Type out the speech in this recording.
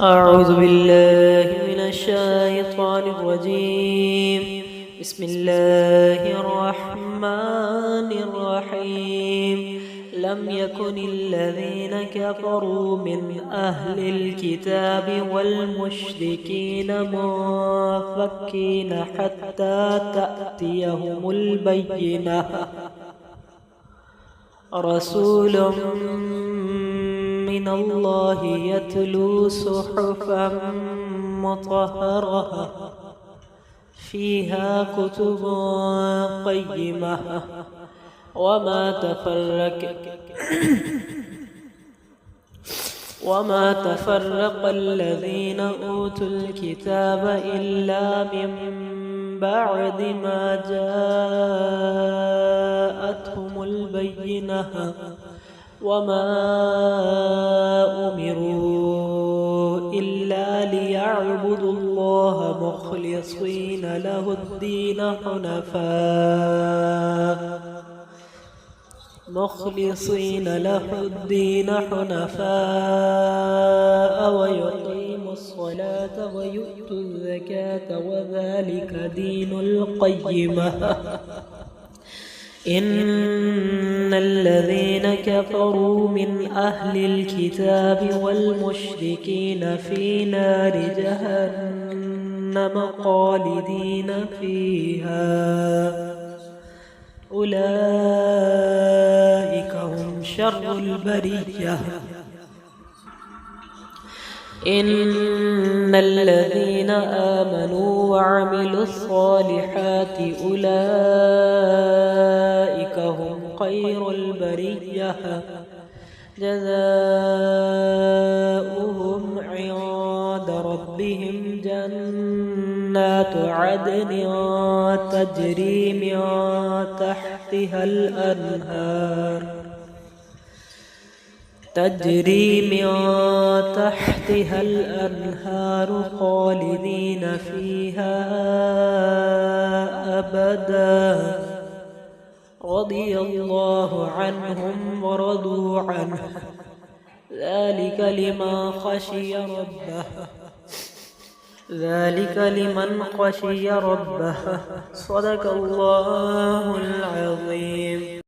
أعوذ بالله من الشيطان الرجيم. بسم الله الرحمن الرحيم. لم يكن الذين كفروا من أهل الكتاب والمشركين منفكين حتى تأتيهم البينة. رسول من الله يتلو صحفا مطهرة فيها كتب قيمة وما تفرق الذين أوتوا الكتاب إلا من بعد ما جاءتهم البينة وما أمروا إلا ليعبدوا الله مخلصين له الدين حنفاء ويقيموا الصلاة ويؤتوا الزكاة وذلك دين القيمة. إن الذين كفروا من أهل الكتاب والمشركين في نار جهنم خالدين فيها أولئك هم شر البرية. إن الذين آمنوا وعملوا الصالحات أولئك هم خير البرية. جزاؤهم عند ربهم جنات عدن تجري من تحتها الأنهار خالدين فيها أبدا. رضي الله عنهم ورضوا عنه ذلك لمن خشي ربه. صدق الله العظيم.